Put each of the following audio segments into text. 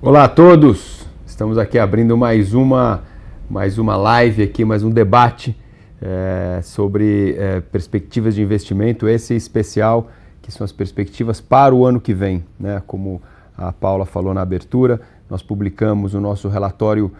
Olá a todos! Estamos aqui abrindo mais uma live aqui, mais um debate sobre perspectivas de investimento, esse especial, que são as perspectivas para o ano que vem, né? Como a Paula falou na abertura, nós publicamos o nosso relatório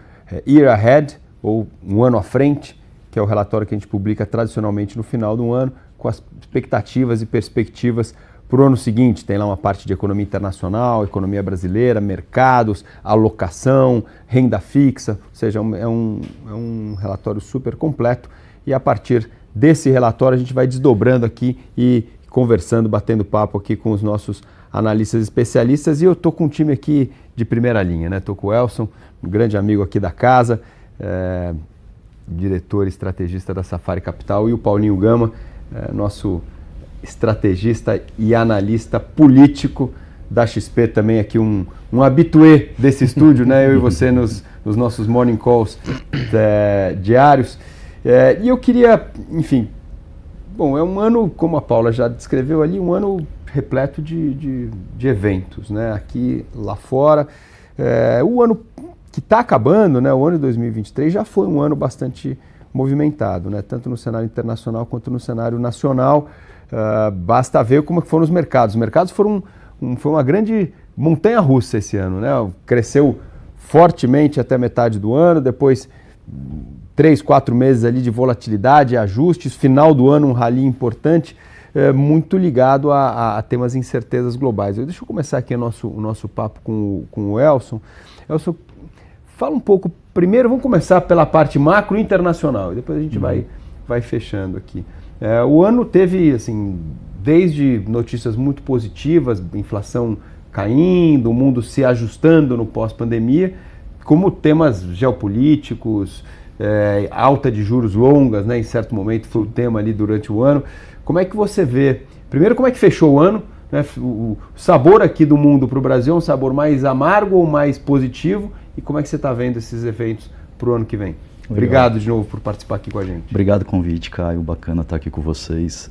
Year Ahead, ou Um Ano à Frente, que é o relatório que a gente publica tradicionalmente no final do ano, com as expectativas e perspectivas para o ano seguinte. Tem lá uma parte de economia internacional, economia brasileira, mercados, alocação, renda fixa, ou seja, é um relatório super completo, e a partir desse relatório a gente vai desdobrando aqui e conversando, batendo papo aqui com os nossos analistas especialistas, e eu estou com um time aqui de primeira linha, né? Estou com o Elson, um grande amigo aqui da casa, diretor e estrategista da Safari Capital, e o Paulinho Gama, nosso estrategista e analista político da XP, também aqui um habitué desse estúdio, né? Eu e você nos nossos morning calls diários. E eu queria, enfim, bom, é um ano, como a Paula já descreveu ali, um ano repleto de eventos, né? Aqui, lá fora. O ano que está acabando, né? O ano de 2023 já foi um ano bastante movimentado, né? Tanto no cenário internacional quanto no cenário nacional. Basta ver como foram os mercados. Os mercados foi uma grande montanha-russa esse ano, né? Cresceu fortemente até metade do ano, depois 3, 4 meses ali de volatilidade, ajustes, final do ano um rally importante, muito ligado a temas de incertezas globais. Deixa eu começar aqui o nosso papo com o Elson. Elson, fala um pouco, primeiro vamos começar pela parte macro internacional, e depois a gente vai fechando aqui. O ano teve, assim, desde notícias muito positivas, inflação caindo, o mundo se ajustando no pós-pandemia, como temas geopolíticos, alta de juros longas, né, em certo momento foi o tema ali durante o ano. Como é que você vê, primeiro, como é que fechou o ano? Né, o sabor aqui do mundo para o Brasil é um sabor mais amargo ou mais positivo? E como é que você está vendo esses eventos para o ano que vem? Obrigado de novo por participar aqui com a gente. Obrigado pelo convite, Caio. Bacana estar aqui com vocês.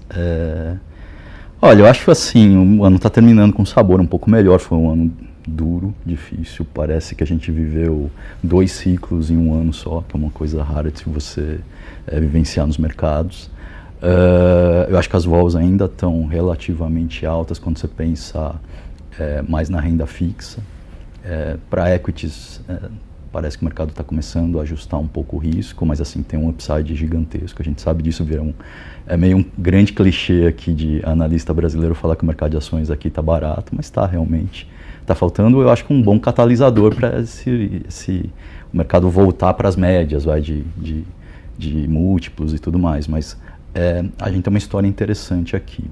Olha, eu acho assim, o ano está terminando com um sabor um pouco melhor. Foi um ano duro, difícil. Parece que a gente viveu 2 ciclos em um ano só, que é uma coisa rara de você vivenciar nos mercados. Eu acho que as vols ainda estão relativamente altas quando você pensa mais na renda fixa. Para equities, parece que o mercado está começando a ajustar um pouco o risco, mas assim, tem um upside gigantesco. A gente sabe disso, é meio um grande clichê aqui de analista brasileiro falar que o mercado de ações aqui está barato, mas está realmente. Está faltando, eu acho que um bom catalisador para o mercado voltar para as médias, de múltiplos e tudo mais, mas a gente tem uma história interessante aqui.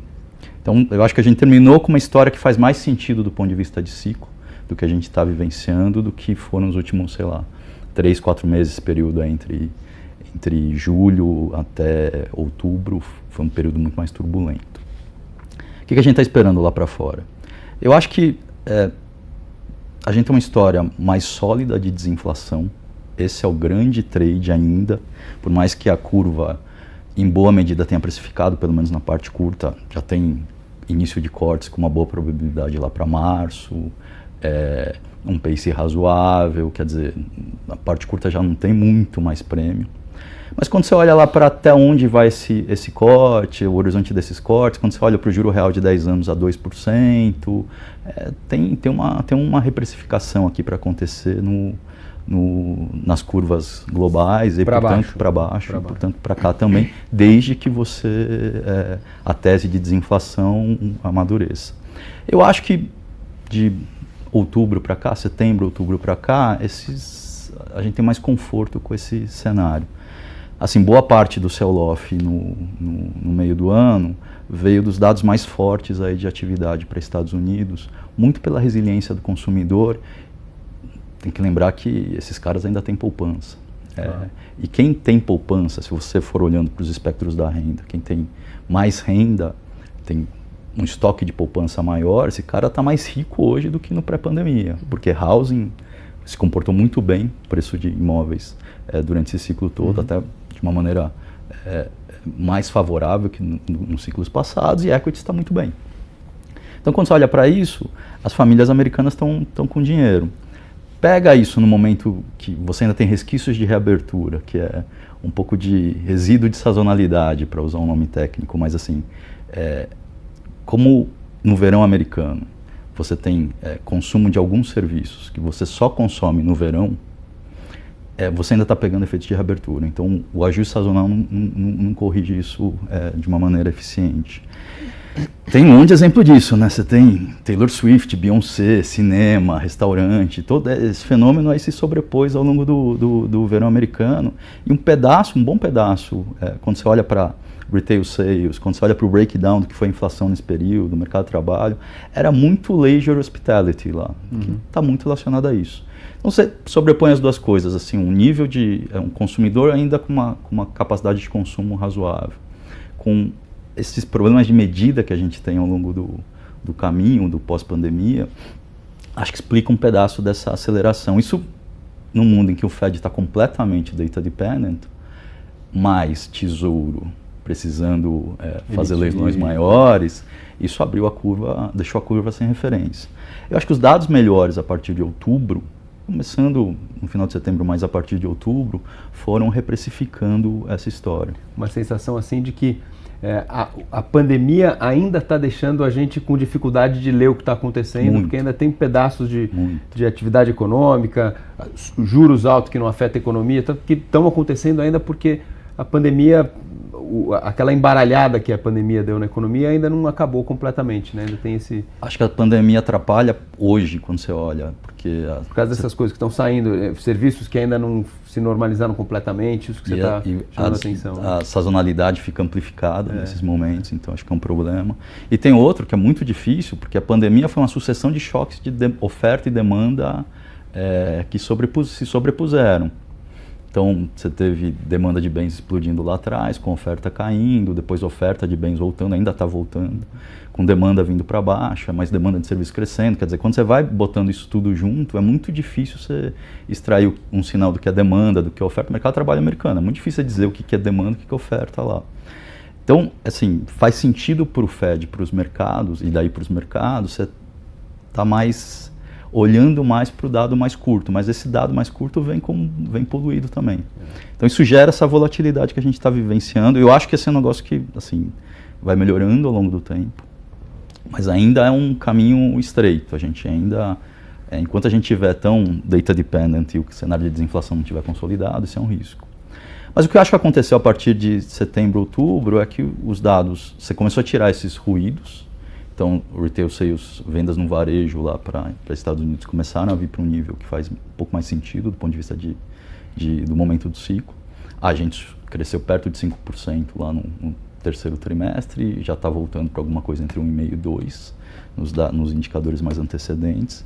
Então, eu acho que a gente terminou com uma história que faz mais sentido do ponto de vista de ciclo, do que a gente está vivenciando, do que foram os últimos, sei lá, 3, 4 meses, esse período entre julho até outubro, foi um período muito mais turbulento. O que a gente está esperando lá para fora? Eu acho que a gente tem uma história mais sólida de desinflação, esse é o grande trade ainda, por mais que a curva, em boa medida, tenha precificado, pelo menos na parte curta, já tem início de cortes com uma boa probabilidade lá para março, um pace razoável, quer dizer, a parte curta já não tem muito mais prêmio. Mas quando você olha lá para até onde vai esse corte, o horizonte desses cortes, quando você olha para o juro real de 10 anos a 2%, tem uma reprecificação aqui para acontecer nas curvas globais e, portanto, para baixo, portanto, para cá também, desde que a tese de desinflação amadureça. Eu acho que de outubro para cá, setembro, outubro para cá, a gente tem mais conforto com esse cenário. Assim, boa parte do sell-off no meio do ano veio dos dados mais fortes aí de atividade para Estados Unidos, muito pela resiliência do consumidor. Tem que lembrar que esses caras ainda têm poupança. E quem tem poupança, se você for olhando para os espectros da renda, quem tem mais renda, tem um estoque de poupança maior, esse cara está mais rico hoje do que no pré-pandemia, porque housing se comportou muito bem, preço de imóveis durante esse ciclo todo, até de uma maneira mais favorável que nos ciclos passados, e equity está muito bem. Então, quando você olha para isso, as famílias americanas estão com dinheiro. pega isso no momento que você ainda tem resquícios de reabertura, que é um pouco de resíduo de sazonalidade, para usar um nome técnico, mas assim, como no verão americano, você tem consumo de alguns serviços que você só consome no verão, você ainda está pegando efeitos de reabertura. Então, o ajuste sazonal não corrige isso de uma maneira eficiente. Tem um monte de exemplo disso, né? Você tem Taylor Swift, Beyoncé, cinema, restaurante, todo esse fenômeno aí se sobrepôs ao longo do verão americano. E um bom pedaço, quando você olha para retail sales, quando você olha para o breakdown do que foi a inflação nesse período, o mercado de trabalho, era muito leisure hospitality lá, que está muito relacionado a isso. Então você sobrepõe as duas coisas, assim, um nível de um consumidor ainda com uma capacidade de consumo razoável, com esses problemas de medida que a gente tem ao longo do caminho, do pós-pandemia, acho que explica um pedaço dessa aceleração. Isso, num mundo em que o Fed está completamente data dependent, mais tesouro precisando fazer leilões maiores, isso abriu a curva, deixou a curva sem referência. Eu acho que os dados melhores a partir de outubro, começando no final de setembro, mas a partir de outubro, foram reprecificando essa história. Uma sensação assim de que a pandemia ainda está deixando a gente com dificuldade de ler o que está acontecendo, porque ainda tem pedaços de atividade econômica, juros altos que não afetam a economia, que estão acontecendo ainda porque a pandemia, aquela embaralhada que a pandemia deu na economia ainda não acabou completamente, né? Ainda tem esse... Acho que a pandemia atrapalha hoje quando você olha, porque... Por causa dessas coisas que estão saindo, serviços que ainda não se normalizaram completamente, isso que você está chamando a atenção. A sazonalidade fica amplificada nesses momentos, então acho que é um problema. E tem outro que é muito difícil, porque a pandemia foi uma sucessão de choques de oferta e demanda que se sobrepuseram. Então, você teve demanda de bens explodindo lá atrás, com oferta caindo, depois oferta de bens voltando, ainda está voltando, com demanda vindo para baixo, mais demanda de serviço crescendo. Quer dizer, quando você vai botando isso tudo junto, é muito difícil você extrair um sinal do que é demanda, do que é oferta. O mercado de trabalho americano, é muito difícil dizer o que é demanda e o que é oferta lá. Então, assim, faz sentido para o Fed, para os mercados, e daí para os mercados, você está mais... olhando mais para o dado mais curto, mas esse dado mais curto vem poluído também. Então isso gera essa volatilidade que a gente está vivenciando. Eu acho que esse é um negócio que assim, vai melhorando ao longo do tempo, mas ainda é um caminho estreito. A gente ainda, enquanto a gente estiver tão data dependent e o cenário de desinflação não estiver consolidado, isso é um risco. Mas o que eu acho que aconteceu a partir de setembro, outubro, é que os dados, você começou a tirar esses ruídos. Então, o retail sales, vendas no varejo lá para Estados Unidos começaram a vir para um nível que faz um pouco mais sentido do ponto de vista do momento do ciclo. A gente cresceu perto de 5% lá no terceiro trimestre e já está voltando para alguma coisa entre 1,5% e 2% nos indicadores mais antecedentes.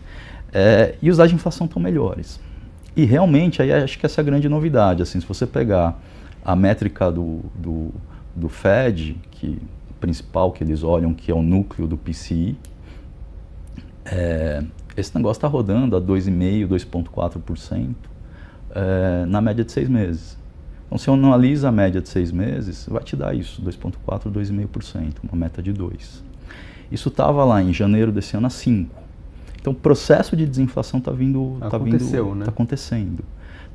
E os dados de inflação estão melhores. E realmente, aí acho que essa é a grande novidade. Assim, se você pegar a métrica do Fed, que principal que eles olham, que é o núcleo do PCI, esse negócio está rodando a 2,5%, 2,4% na média de 6 meses. Então, se eu analisa a média de 6 meses, vai te dar isso, 2,4%, 2,5%, uma meta de 2%. Isso estava lá em janeiro desse ano a 5%. Então, o processo de desinflação está acontecendo.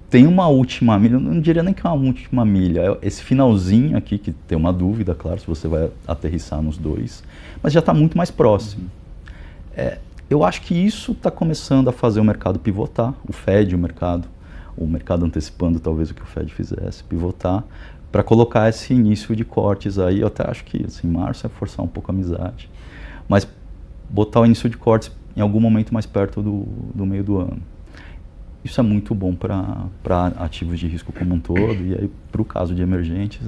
Tem uma última milha, eu não diria nem que é uma última milha, esse finalzinho aqui, que tem uma dúvida, claro, se você vai aterrissar nos dois, mas já está muito mais próximo. Eu acho que isso está começando a fazer o mercado pivotar, o Fed, o mercado antecipando talvez o que o Fed fizesse, pivotar, para colocar esse início de cortes aí. Eu até acho que assim, março é forçar um pouco a amizade, mas botar o início de cortes em algum momento mais perto do meio do ano. Isso é muito bom para ativos de risco como um todo, e aí para o caso de emergentes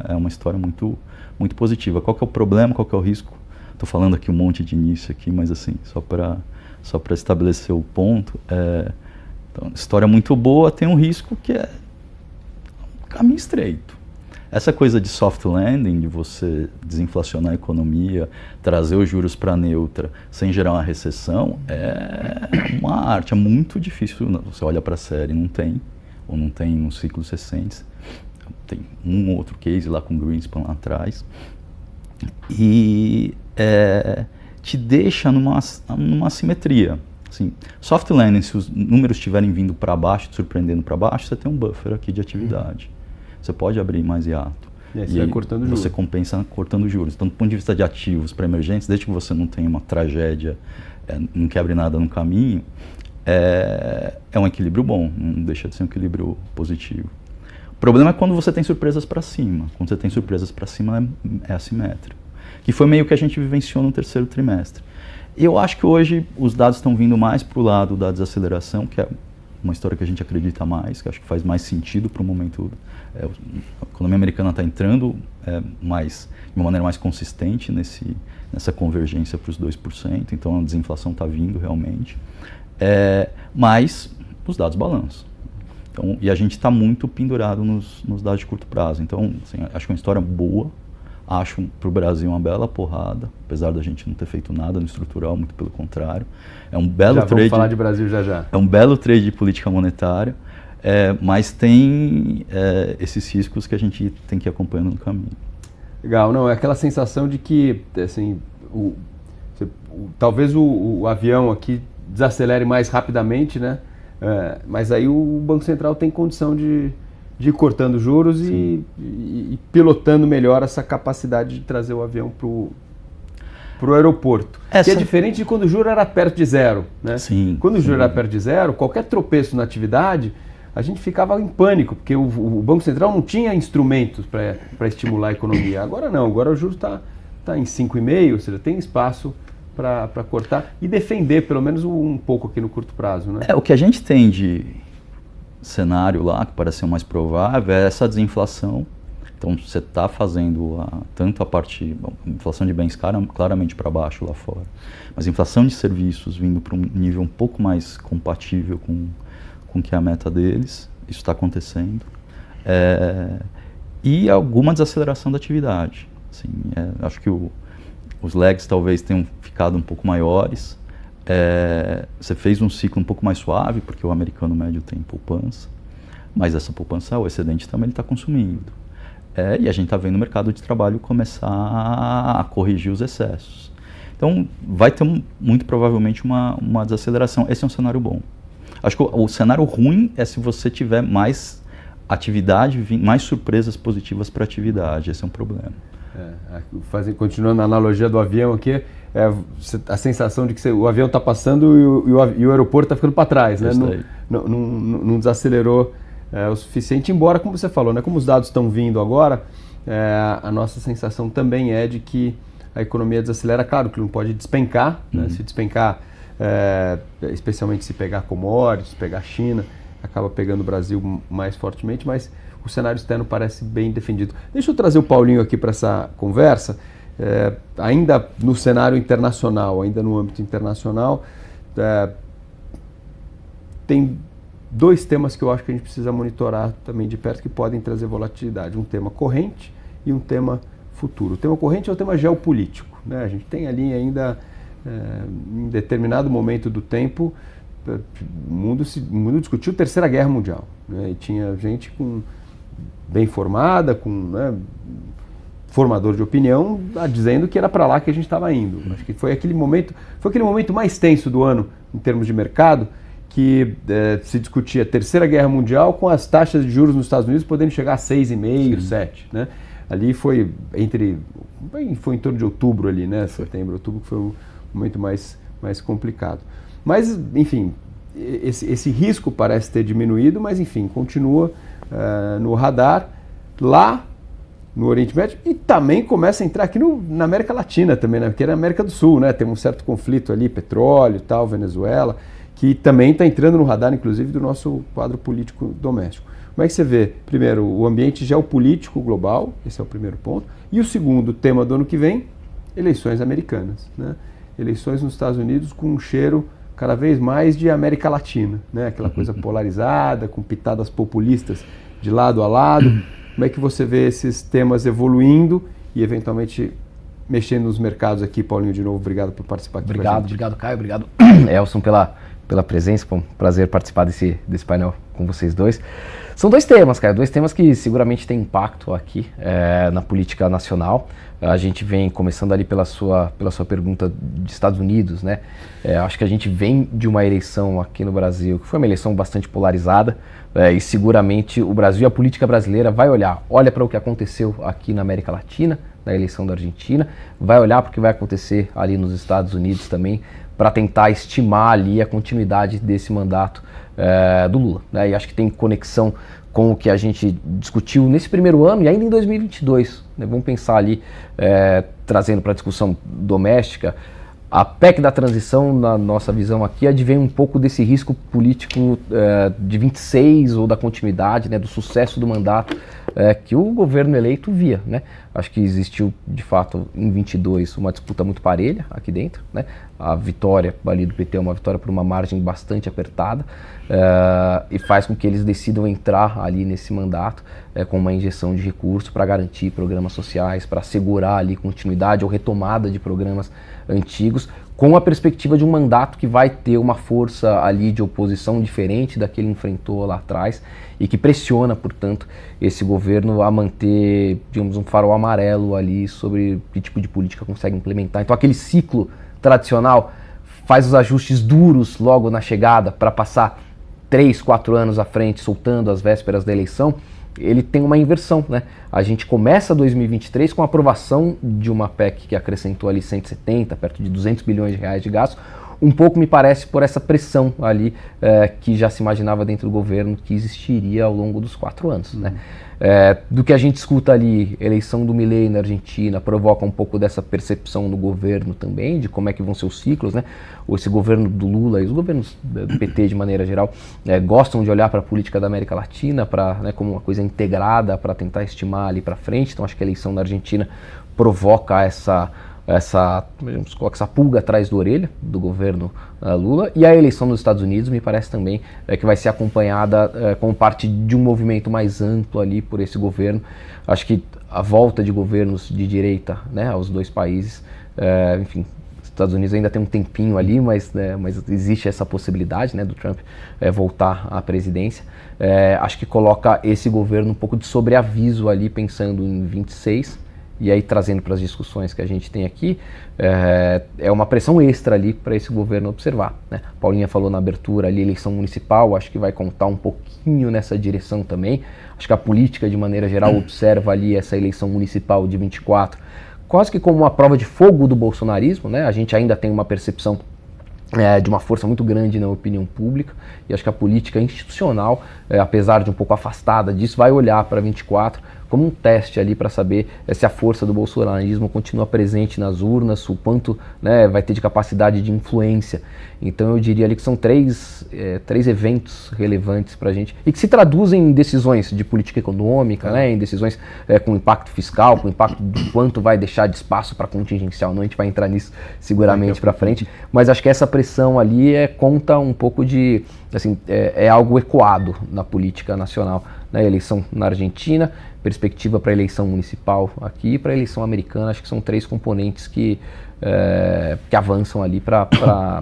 é uma história muito, muito positiva. Qual que é o problema, qual que é o risco? Estou falando aqui um monte de início aqui, mas assim, só para estabelecer o ponto, então, história muito boa, tem um risco que é caminho estreito. Essa coisa de soft landing, de você desinflacionar a economia, trazer os juros para neutra sem gerar uma recessão, é uma arte, é muito difícil. Você olha para a série, não tem nos ciclos recentes. Tem um outro case lá com Greenspan lá atrás. E te deixa numa assimetria. Assim, soft landing, se os números estiverem vindo para baixo, te surpreendendo para baixo, você tem um buffer aqui de atividade. Você pode abrir mais hiato. E aí você vai cortando juros. Você compensa cortando juros. Então, do ponto de vista de ativos para emergentes, desde que você não tenha uma tragédia, não quebre nada no caminho, é um equilíbrio bom, não deixa de ser um equilíbrio positivo. O problema é quando você tem surpresas para cima. Quando você tem surpresas para cima, é assimétrico. Que foi meio que a gente vivenciou no terceiro trimestre. Eu acho que hoje os dados estão vindo mais para o lado da desaceleração, que é uma história que a gente acredita mais, que acho que faz mais sentido para o momento. A economia americana está entrando de uma maneira mais consistente nessa convergência para os 2%, então a desinflação está vindo realmente. Mas os dados balançam. Então, e a gente está muito pendurado nos dados de curto prazo. Então, assim, acho que é uma história boa. Acho para o Brasil uma bela porrada, apesar da gente não ter feito nada no estrutural, muito pelo contrário. É um belo trade. Vamos falar de Brasil já. É um belo trade de política monetária, mas tem esses riscos que a gente tem que ir acompanhando no caminho. Legal, não, é aquela sensação de que assim, talvez o avião aqui desacelere mais rapidamente, né? Mas aí o Banco Central tem condição de ir cortando juros e pilotando melhor essa capacidade de trazer o avião para o aeroporto. Que é diferente de quando o juro era perto de zero. Né? Sim, quando o juro era perto de zero, qualquer tropeço na atividade, a gente ficava em pânico, porque o Banco Central não tinha instrumentos para estimular a economia. Agora não, agora o juro está em 5,5, ou seja, tem espaço para cortar e defender pelo menos um pouco aqui no curto prazo. Né? O que a gente tem de cenário lá, que parece ser o mais provável, é essa desinflação. Então você está fazendo tanto a inflação de bens claramente para baixo lá fora, mas a inflação de serviços vindo para um nível um pouco mais compatível com que é a meta deles, isso está acontecendo. E alguma desaceleração da atividade. Assim, acho que os lags talvez tenham ficado um pouco maiores. Você fez um ciclo um pouco mais suave, porque o americano médio tem poupança, mas essa poupança, o excedente também está consumindo. E a gente está vendo o mercado de trabalho começar a corrigir os excessos. Então, vai ter muito provavelmente uma desaceleração. Esse é um cenário bom. Acho que o cenário ruim é se você tiver mais atividade, mais surpresas positivas para a atividade. Esse é um problema. Continuando a analogia do avião aqui, a sensação de que o avião está passando e o aeroporto está ficando para trás, né? Não desacelerou o suficiente, embora, como você falou, né, como os dados estão vindo agora, a nossa sensação também é de que a economia desacelera. Claro que não pode despencar, né? Se despencar, especialmente se pegar commodities, se pegar a China, acaba pegando o Brasil mais fortemente, mas o cenário externo parece bem defendido. Deixa eu trazer o Paulinho aqui para essa conversa, ainda no cenário internacional, ainda no âmbito internacional, tem dois temas que eu acho que a gente precisa monitorar também de perto, que podem trazer volatilidade. Um tema corrente e um tema futuro. O tema corrente é o tema geopolítico, né? A gente tem ali ainda, em determinado momento do tempo, o mundo discutiu a Terceira Guerra Mundial, né? E tinha gente bem formada, formador de opinião, dizendo que era para lá que a gente estava indo. Acho que foi aquele momento mais tenso do ano em termos de mercado, que se discutia a Terceira Guerra Mundial com as taxas de juros nos Estados Unidos podendo chegar a 6,5%, 7%. Né? Ali foi em torno de outubro, ali, né? Setembro, outubro, que foi o momento mais complicado. Mas, enfim, esse risco parece ter diminuído, mas, enfim, continua no radar lá no Oriente Médio e também começa a entrar aqui na América Latina também, né? Porque na América do Sul, né? Tem um certo conflito ali, petróleo e tal, Venezuela, que também está entrando no radar, inclusive, do nosso quadro político doméstico. Como é que você vê, primeiro, o ambiente geopolítico global, esse é o primeiro ponto, e o segundo tema do ano que vem, eleições americanas, né? Eleições nos Estados Unidos com um cheiro cada vez mais de América Latina, né? Aquela coisa polarizada, com pitadas populistas de lado a lado. Como é que você vê esses temas evoluindo e, eventualmente, mexendo nos mercados aqui. Paulinho, de novo, obrigado por participar aqui com a gente. Obrigado, Caio. Obrigado, Elson, pela presença. Foi um prazer participar desse painel com vocês dois. São dois temas, Caio, dois temas que seguramente têm impacto aqui na política nacional. A gente vem começando ali pela sua pergunta de Estados Unidos, né? Acho que a gente vem de uma eleição aqui no Brasil, que foi uma eleição bastante polarizada, e seguramente o Brasil e a política brasileira olha para o que aconteceu aqui na América Latina, na eleição da Argentina, vai olhar para o que vai acontecer ali nos Estados Unidos também, para tentar estimar ali a continuidade desse mandato do Lula, né? E acho que tem conexão com o que a gente discutiu nesse primeiro ano e ainda em 2022. Né? Vamos pensar ali, trazendo para a discussão doméstica, a PEC da transição, na nossa visão aqui, advém um pouco desse risco político de 26 ou da continuidade, né, do sucesso do mandato que o governo eleito via, né? Acho que existiu, de fato, em 22, uma disputa muito parelha aqui dentro, né? A vitória ali do PT é uma vitória por uma margem bastante apertada e faz com que eles decidam entrar ali nesse mandato com uma injeção de recursos para garantir programas sociais, para assegurar ali continuidade ou retomada de programas antigos, com a perspectiva de um mandato que vai ter uma força ali de oposição diferente da que ele enfrentou lá atrás e que pressiona, portanto, esse governo a manter, digamos, um farol amarelo ali sobre que tipo de política consegue implementar. Então aquele ciclo tradicional faz os ajustes duros logo na chegada para passar 3, 4 anos à frente, soltando as vésperas da eleição. Ele tem uma inversão, né? A gente começa 2023 com a aprovação de uma PEC que acrescentou ali 170, perto de 200 bilhões de reais de gastos, um pouco me parece por essa pressão ali que já se imaginava dentro do governo que existiria ao longo dos 4 anos, né? Do que a gente escuta ali, eleição do Milei na Argentina provoca um pouco dessa percepção no governo também, de como é que vão ser os ciclos, né? Esse governo do Lula e os governos do PT de maneira geral gostam de olhar para a política da América Latina né, como uma coisa integrada para tentar estimar ali para frente. Então acho que a eleição da Argentina provoca essa pulga atrás da orelha do governo Lula, e a eleição nos Estados Unidos me parece também que vai ser acompanhada como parte de um movimento mais amplo ali por esse governo. Acho que a volta de governos de direita, né, aos dois países, enfim, os Estados Unidos ainda tem um tempinho ali, mas existe essa possibilidade, né, do Trump voltar à presidência. Acho que coloca esse governo um pouco de sobreaviso ali, pensando em 26, e aí trazendo para as discussões que a gente tem aqui, é uma pressão extra ali para esse governo observar, né? Paulinha falou na abertura ali, eleição municipal, acho que vai contar um pouquinho nessa direção também. Acho que a política de maneira geral observa ali essa eleição municipal de 24 quase que como uma prova de fogo do bolsonarismo, né? A gente ainda tem uma percepção de uma força muito grande na opinião pública, e acho que a política institucional, apesar de um pouco afastada disso, vai olhar para 24 como um teste ali para saber se a força do bolsonarismo continua presente nas urnas, o quanto, né, vai ter de capacidade de influência. Então eu diria ali que são três eventos relevantes para a gente e que se traduzem em decisões de política econômica, né, em decisões com impacto fiscal, com impacto do quanto vai deixar de espaço para contingencial. Não, a gente vai entrar nisso seguramente para frente, mas acho que essa pressão ali conta um pouco de, assim, é algo ecoado na política nacional. Na eleição na Argentina, perspectiva para a eleição municipal aqui e para a eleição americana. Acho que são 3 componentes que avançam ali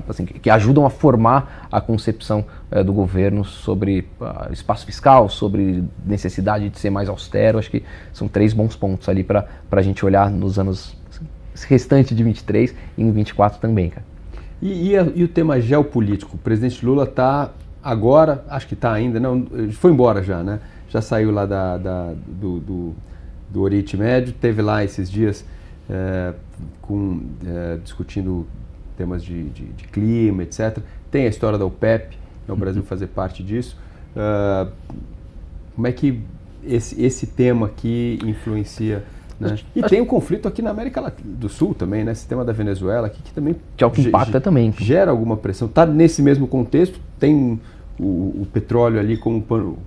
assim, que ajudam a formar a concepção do governo sobre espaço fiscal, sobre necessidade de ser mais austero. Acho que são 3 bons pontos ali para a gente olhar nos anos restantes de 23 e em 24 também, cara. E o tema geopolítico? O presidente Lula está agora, acho que está ainda, não, foi embora já, né? Já saiu lá do Oriente Médio, teve lá esses dias discutindo temas de clima, etc. Tem a história da OPEP, né, o Brasil fazer parte disso. Como é que esse tema aqui influencia, né? E tem um conflito aqui na América do Sul também, né? Esse tema da Venezuela aqui, que também que é o que impacta também. Gera alguma pressão. Está nesse mesmo contexto, tem o petróleo ali como pano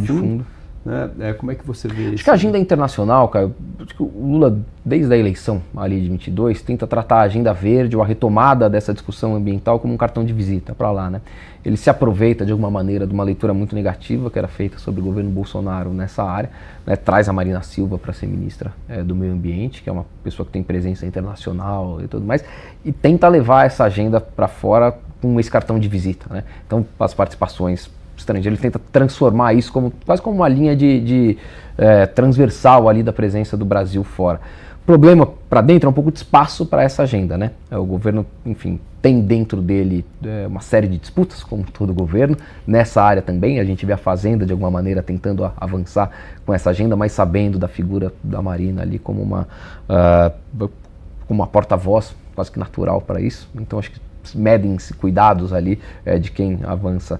de fundo. né? Como é que você vê isso? Acho que a agenda internacional, cara, acho que o Lula, desde a eleição ali de 22, tenta tratar a agenda verde ou a retomada dessa discussão ambiental como um cartão de visita para lá, né? Ele se aproveita de alguma maneira de uma leitura muito negativa que era feita sobre o governo Bolsonaro nessa área, né? Traz a Marina Silva para ser ministra do Meio Ambiente, que é uma pessoa que tem presença internacional e tudo mais, e tenta levar essa agenda para fora com esse cartão de visita, né? Então, as participações estrangeiro, ele tenta transformar isso quase como uma linha de transversal ali da presença do Brasil fora. O problema para dentro é um pouco de espaço para essa agenda, né? O governo, enfim, tem dentro dele uma série de disputas, como todo governo. Nessa área também, a gente vê a Fazenda, de alguma maneira, tentando avançar com essa agenda, mas sabendo da figura da Marina ali como uma porta-voz quase que natural para isso. Então, acho que medem-se cuidados ali de quem avança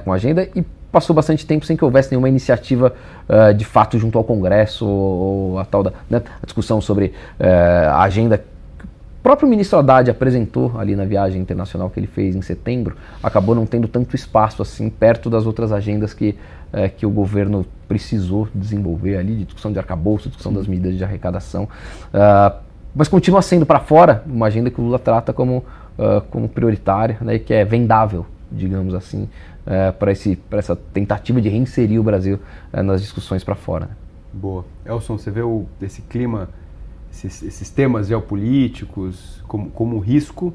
com a agenda, e passou bastante tempo sem que houvesse nenhuma iniciativa de fato junto ao Congresso ou a tal da a discussão sobre a agenda que o próprio ministro Haddad apresentou ali na viagem internacional que ele fez em setembro, acabou não tendo tanto espaço assim perto das outras agendas que o governo precisou desenvolver ali, de discussão de arcabouço, discussão das medidas de arrecadação, mas continua sendo para fora uma agenda que o Lula trata como prioritária, né, que é vendável, digamos assim, para essa tentativa de reinserir o Brasil nas discussões para fora. Boa. Elson, você vê esse clima, esses temas geopolíticos como risco,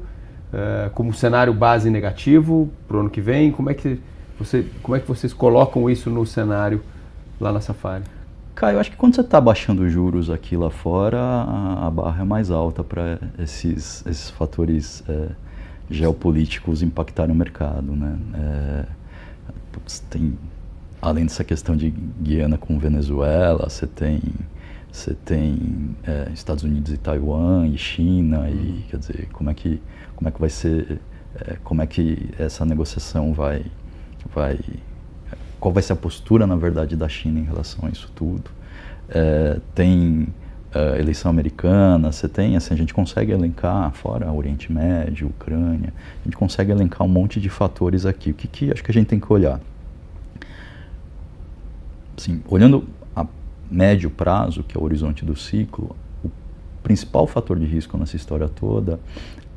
como cenário base negativo para o ano que vem? Como é que vocês colocam isso no cenário lá na Safari? Caio, eu acho que quando você está baixando os juros aqui lá fora, a barra é mais alta para esses fatores geopolíticos impactarem o mercado, né? Tem, além dessa questão de Guiana com Venezuela, você tem Estados Unidos e Taiwan e China, e quer dizer, como é que vai ser, como é que essa negociação vai qual vai ser a postura, na verdade, da China em relação a isso tudo. Tem eleição americana, você tem, assim, a gente consegue elencar, fora Oriente Médio, Ucrânia, a gente consegue elencar um monte de fatores aqui. O que acho que a gente tem que olhar? Assim, olhando a médio prazo, que é o horizonte do ciclo, o principal fator de risco nessa história toda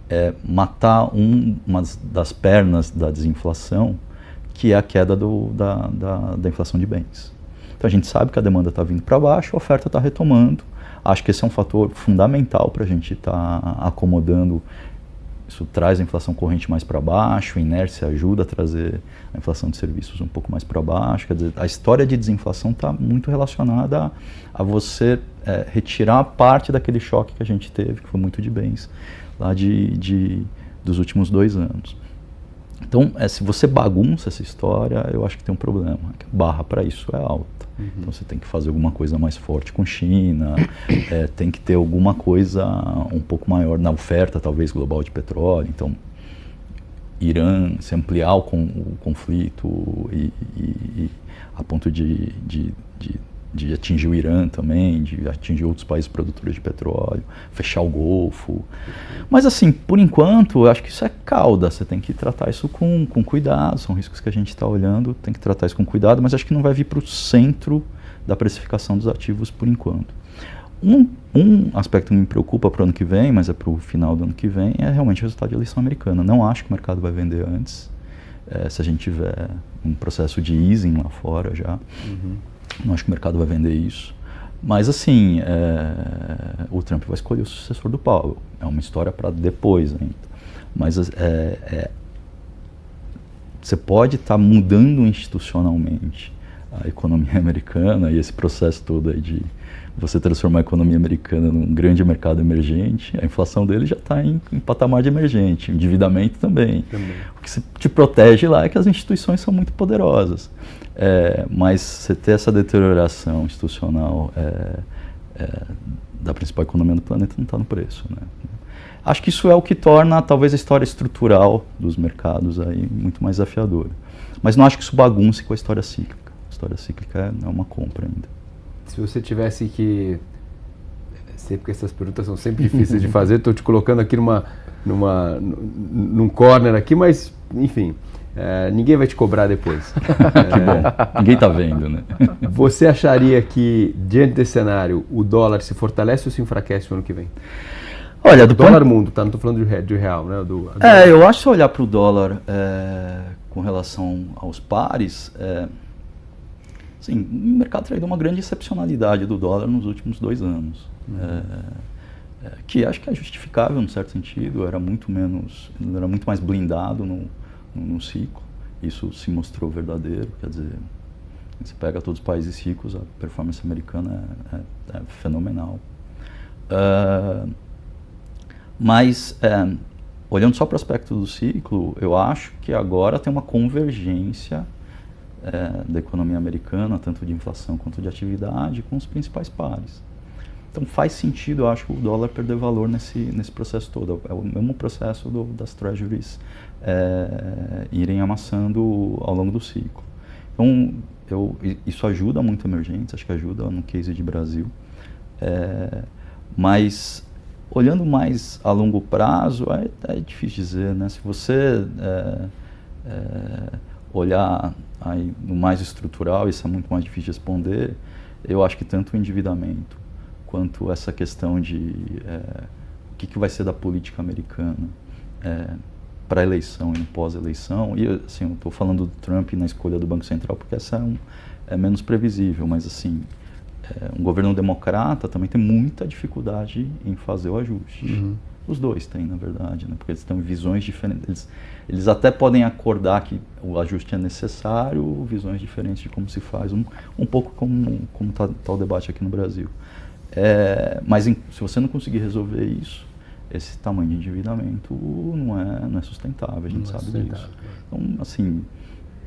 é matar uma das pernas da desinflação, que é a queda da inflação de bens. Então a gente sabe que a demanda está vindo para baixo, a oferta está retomando. Acho que esse é um fator fundamental para a gente estar acomodando. Isso traz a inflação corrente mais para baixo, a inércia ajuda a trazer a inflação de serviços um pouco mais para baixo. Quer dizer, a história de desinflação está muito relacionada a você retirar parte daquele choque que a gente teve, que foi muito de bens, lá dos últimos 2 anos. Então, se você bagunça essa história, eu acho que tem um problema. A barra para isso é alta. Então, você tem que fazer alguma coisa mais forte com China, tem que ter alguma coisa um pouco maior na oferta, talvez, global de petróleo. Então, Irã, se ampliar o conflito e a ponto de atingir o Irã também, de atingir outros países produtores de petróleo, fechar o Golfo. Mas assim, por enquanto, eu acho que isso é cauda, você tem que tratar isso com cuidado, são riscos que a gente está olhando, tem que tratar isso com cuidado, mas acho que não vai vir para o centro da precificação dos ativos por enquanto. Um aspecto que me preocupa para o ano que vem, mas é para o final do ano que vem, é realmente o resultado da eleição americana. Não acho que o mercado vai vender antes, se a gente tiver um processo de easing lá fora já. Não acho que o mercado vai vender isso. Mas, assim, o Trump vai escolher o sucessor do Powell. É uma história para depois ainda. Mas você pode estar mudando institucionalmente a economia americana e esse processo todo aí de você transformar a economia americana num grande mercado emergente. A inflação dele já está em patamar de emergente, o endividamento também. O que te protege lá é que as instituições são muito poderosas. Mas você ter essa deterioração institucional da principal economia do planeta não está no preço, né? Acho que isso é o que torna talvez a história estrutural dos mercados aí muito mais desafiadora. Mas não acho que isso bagunce com a história cíclica. A história cíclica é uma compra ainda. Se você tivesse que... Sempre que essas perguntas são sempre difíceis de fazer, estou te colocando aqui num corner aqui, mas, enfim, ninguém vai te cobrar depois. Que bom, ninguém está vendo, né? Você acharia que, diante desse cenário, o dólar se fortalece ou se enfraquece no ano que vem? Olha, do dólar mundo, tá? Não estou falando de real, né? Eu acho que se olhar para o dólar com relação aos pares, sim, o mercado traz uma grande excepcionalidade do dólar nos últimos 2 anos. Que acho que é justificável num certo sentido, era muito mais blindado no ciclo. Isso se mostrou verdadeiro, quer dizer, você pega todos os países ricos, a performance americana é fenomenal. Mas, olhando só para o aspecto do ciclo, eu acho que agora tem uma convergência da economia americana, tanto de inflação quanto de atividade, com os principais pares. Então faz sentido, eu acho, o dólar perder valor nesse processo todo. É o mesmo processo das treasuries irem amassando ao longo do ciclo. Então, isso ajuda muito emergentes, acho que ajuda no case de Brasil. Mas, olhando mais a longo prazo, é difícil dizer, né? Se você olhar aí no mais estrutural, isso é muito mais difícil de responder. Eu acho que tanto o endividamento quanto essa questão de o que vai ser da política americana para a eleição e no pós-eleição. E assim, eu estou falando do Trump na escolha do Banco Central porque essa é menos previsível, mas assim, um governo democrata também tem muita dificuldade em fazer o ajuste. Uhum. Os dois têm, na verdade, né? Porque eles têm visões diferentes. Eles até podem acordar que o ajuste é necessário, visões diferentes de como se faz, um pouco como está o debate aqui no Brasil. Mas se você não conseguir resolver isso, esse tamanho de endividamento não é sustentável, a gente sabe disso. Então, assim,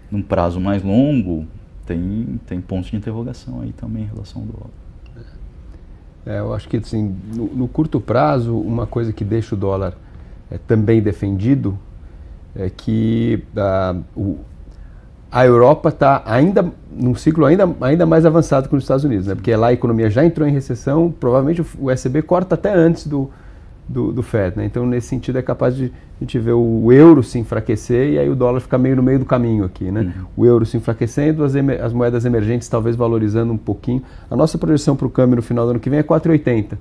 num prazo mais longo, tem pontos de interrogação aí também em relação ao dólar. Eu acho que assim, no curto prazo, uma coisa que deixa o dólar também defendido é que a Europa está ainda num ciclo ainda mais avançado que nos Estados Unidos, né? Porque lá a economia já entrou em recessão, provavelmente o ECB corta até antes do Fed, né? Então, nesse sentido, é capaz de a gente ver o euro se enfraquecer e aí o dólar ficar meio no meio do caminho aqui, né? Uhum. O euro se enfraquecendo, as moedas emergentes talvez valorizando um pouquinho. A nossa projeção para o câmbio no final do ano que vem é 4,80, ou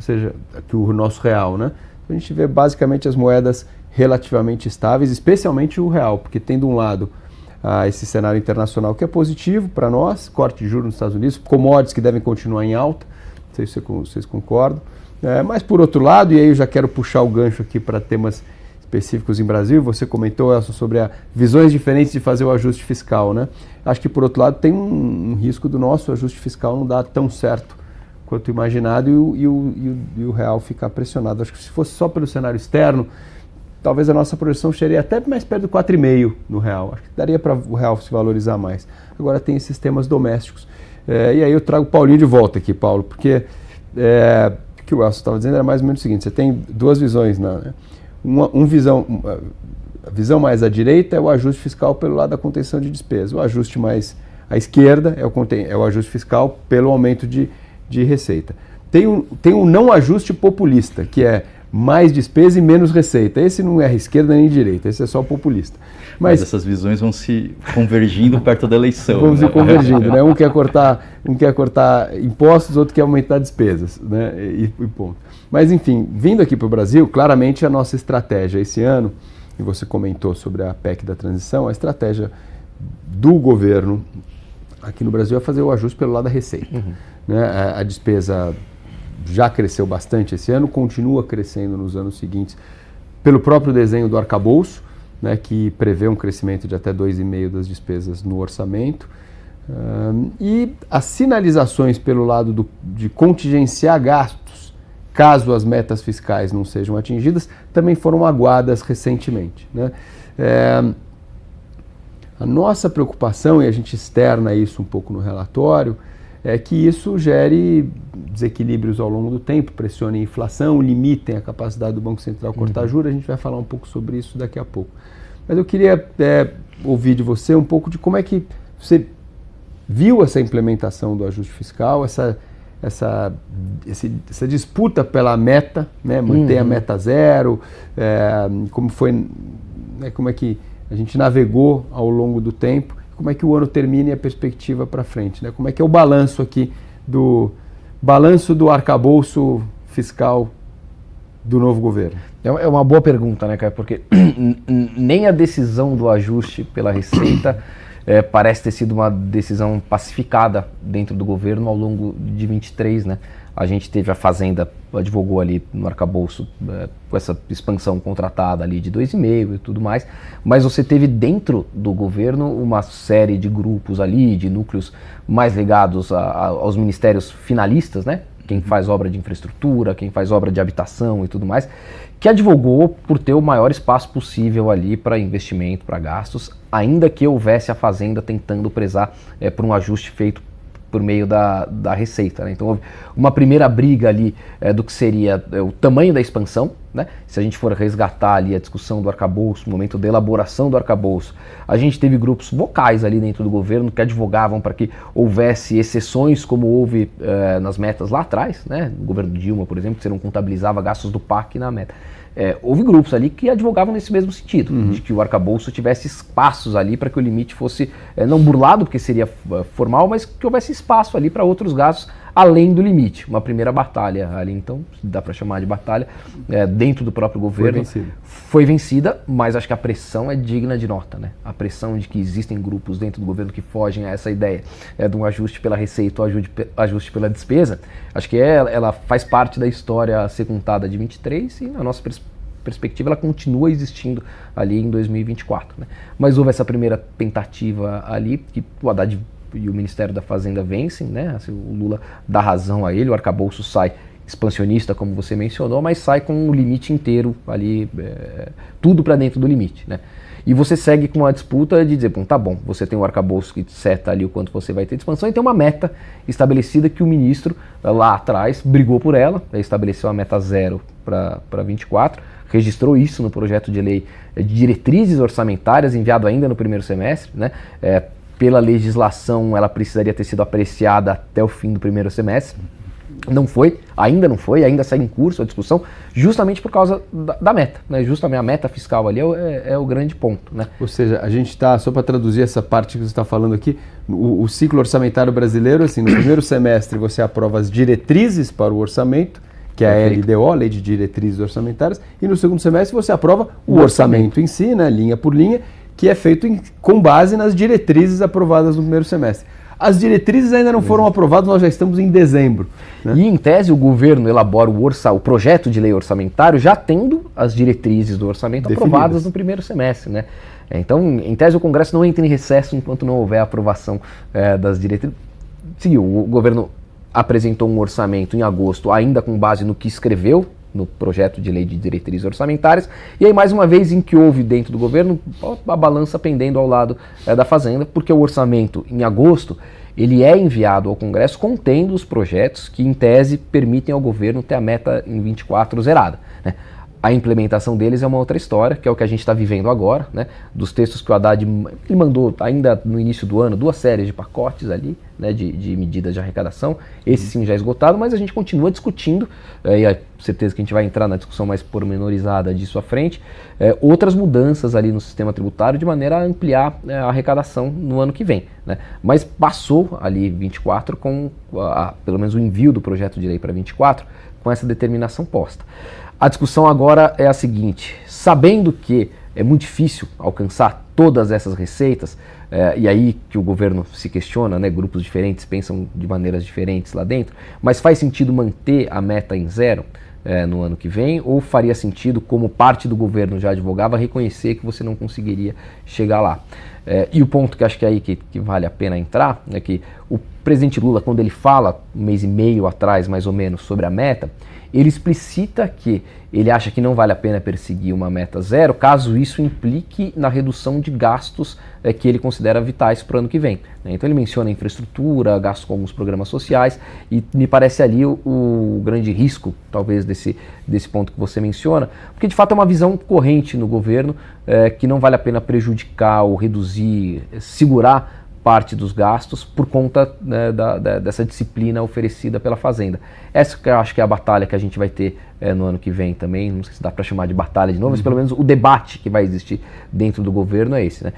seja, aqui o nosso real, né? A gente vê basicamente as moedas relativamente estáveis, especialmente o real, porque tem de um lado esse cenário internacional que é positivo para nós, corte de juros nos Estados Unidos, commodities que devem continuar em alta, não sei se vocês concordam. Mas por outro lado, e aí eu já quero puxar o gancho aqui para temas específicos em Brasil, você comentou sobre visões diferentes de fazer o ajuste fiscal, né? Acho que por outro lado tem um risco do nosso ajuste fiscal não dar tão certo quanto imaginado e o real ficar pressionado. Acho que se fosse só pelo cenário externo, talvez a nossa projeção chegaria até mais perto do 4,5 no real. Acho que daria para o real se valorizar mais. Agora tem esses temas domésticos. E aí eu trago o Paulinho de volta aqui, Paulo, porque o que o Elcio estava dizendo era mais ou menos o seguinte: você tem duas visões, né? A visão mais à direita é o ajuste fiscal pelo lado da contenção de despesa. O ajuste mais à esquerda é o ajuste fiscal pelo aumento de receita. Tem um não ajuste populista, que é mais despesa e menos receita. Esse não é esquerda nem direita, esse é só populista. Mas essas visões vão se convergindo perto da eleição. Vão se convergindo, né? Um quer cortar impostos, outro quer aumentar despesas, né? E ponto. Mas enfim, vindo aqui para o Brasil, claramente a nossa estratégia esse ano, e você comentou sobre a PEC da transição, a estratégia do governo aqui no Brasil é fazer o ajuste pelo lado da receita. Uhum. Né? A despesa já cresceu bastante esse ano, continua crescendo nos anos seguintes pelo próprio desenho do arcabouço, né, que prevê um crescimento de até 2,5% das despesas no orçamento. E as sinalizações pelo lado de contingenciar gastos, caso as metas fiscais não sejam atingidas, também foram aguadas recentemente, né? A nossa preocupação, e a gente externa isso um pouco no relatório, é que isso gere desequilíbrios ao longo do tempo, pressione a inflação, limitem a capacidade do Banco Central cortar juros. A gente vai falar um pouco sobre isso daqui a pouco. Mas eu queria ouvir de você um pouco de como é que você viu essa implementação do ajuste fiscal, essa disputa pela meta, né, manter a meta zero, como foi, né, como é que a gente navegou ao longo do tempo, como é que o ano termina e a perspectiva para frente, né? Como é que é o balanço aqui do arcabouço fiscal do novo governo? É uma boa pergunta, né, Caio? Porque nem a decisão do ajuste pela Receita parece ter sido uma decisão pacificada dentro do governo ao longo de 23, né? A gente teve a Fazenda, advogou ali no arcabouço com essa expansão contratada ali de 2,5 e tudo mais, mas você teve dentro do governo uma série de grupos ali, de núcleos mais ligados aos ministérios finalistas, né? Quem faz obra de infraestrutura, quem faz obra de habitação e tudo mais, que advogou por ter o maior espaço possível ali para investimento, para gastos, ainda que houvesse a Fazenda tentando prezar por um ajuste feito por meio da Receita, né? Então houve uma primeira briga ali do que seria o tamanho da expansão, né? Se a gente for resgatar ali a discussão do arcabouço, o momento da elaboração do arcabouço, a gente teve grupos vocais ali dentro do governo que advogavam para que houvesse exceções como houve nas metas lá atrás, né? No governo Dilma, por exemplo, que você não contabilizava gastos do PAC na meta. Houve grupos ali que advogavam nesse mesmo sentido, de que o arcabouço tivesse espaços ali para que o limite fosse não burlado, porque seria formal, mas que houvesse espaço ali para outros gastos além do limite. Uma primeira batalha ali, então, dá para chamar de batalha, dentro do próprio governo. Foi vencida, mas acho que a pressão é digna de nota, né? A pressão de que existem grupos dentro do governo que fogem a essa ideia de um ajuste pela receita ou ajuste pela despesa, acho que ela faz parte da história a ser contada de 23 e na nossa perspectiva ela continua existindo ali em 2024, né? Mas houve essa primeira tentativa ali, que o Haddad e o Ministério da Fazenda vencem, né? Assim, o Lula dá razão a ele, o arcabouço sai expansionista, como você mencionou, mas sai com o limite inteiro ali, tudo para dentro do limite, né? E você segue com a disputa de dizer, bom, tá bom, você tem um arcabouço que seta ali o quanto você vai ter de expansão e tem uma meta estabelecida que o ministro lá atrás brigou por ela, estabeleceu a meta 0 para 24, registrou isso no projeto de lei de diretrizes orçamentárias enviado ainda no primeiro semestre, né? Pela legislação ela precisaria ter sido apreciada até o fim do primeiro semestre. Não foi, ainda segue em curso a discussão, justamente por causa da meta, né? Justamente a meta fiscal ali é o grande ponto, né? Ou seja, a gente está, só para traduzir essa parte que você está falando aqui, o ciclo orçamentário brasileiro, assim, no primeiro semestre você aprova as diretrizes para o orçamento, que é a LDO, Lei de Diretrizes Orçamentárias, e no segundo semestre você aprova o orçamento em si, né, linha por linha, que é feito com base nas diretrizes aprovadas no primeiro semestre. As diretrizes ainda não foram aprovadas, nós já estamos em dezembro, né? E em tese o governo elabora o projeto de lei orçamentário já tendo as diretrizes do orçamento definidas, aprovadas no primeiro semestre, né? Então, em tese o Congresso não entra em recesso enquanto não houver a aprovação das diretrizes. Sim, o governo apresentou um orçamento em agosto ainda com base no que escreveu no projeto de lei de diretrizes orçamentárias, e aí mais uma vez em que houve dentro do governo a balança pendendo ao lado da Fazenda, porque o orçamento em agosto ele é enviado ao Congresso contendo os projetos que em tese permitem ao governo ter a meta em 24 zerada, né? A implementação deles é uma outra história, que é o que a gente está vivendo agora, né? Dos textos que o Haddad ele mandou ainda no início do ano, 2 séries de pacotes ali, né, de medidas de arrecadação, esse sim já esgotado, mas a gente continua discutindo, e a certeza que a gente vai entrar na discussão mais pormenorizada disso à frente, outras mudanças ali no sistema tributário de maneira a ampliar a arrecadação no ano que vem, né? Mas passou ali 24 com, pelo menos o envio do projeto de lei para 24, com essa determinação posta. A discussão agora é a seguinte: sabendo que é muito difícil alcançar todas essas receitas, e aí que o governo se questiona, né, grupos diferentes pensam de maneiras diferentes lá dentro, mas faz sentido manter a meta em 0 no ano que vem, ou faria sentido, como parte do governo já advogava, reconhecer que você não conseguiria chegar lá? E o ponto que acho que é aí que vale a pena entrar é que o presidente Lula, quando ele fala, 1 mês e meio atrás mais ou menos, sobre a meta, ele explicita que ele acha que não vale a pena perseguir uma meta 0, caso isso implique na redução de gastos que ele considera vitais para o ano que vem, né? Então ele menciona infraestrutura, gastos com alguns programas sociais, e me parece ali o grande risco, talvez, desse ponto que você menciona, porque de fato é uma visão corrente no governo que não vale a pena prejudicar ou reduzir, segurar parte dos gastos por conta, né, dessa disciplina oferecida pela Fazenda. Essa que eu acho que é a batalha que a gente vai ter no ano que vem também, não sei se dá para chamar de batalha de novo, mas pelo menos o debate que vai existir dentro do governo é esse, né?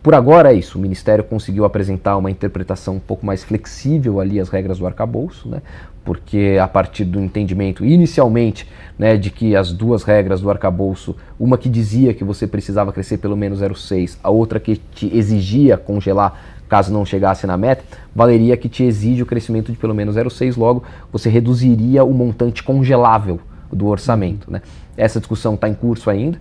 Por agora é isso, o Ministério conseguiu apresentar uma interpretação um pouco mais flexível ali às regras do arcabouço, né? Porque a partir do entendimento inicialmente, né, de que as duas regras do arcabouço, uma que dizia que você precisava crescer pelo menos 0,6, a outra que te exigia congelar caso não chegasse na meta, valeria que te exige o crescimento de pelo menos 0,6, logo você reduziria o montante congelável do orçamento, né? Essa discussão está em curso ainda.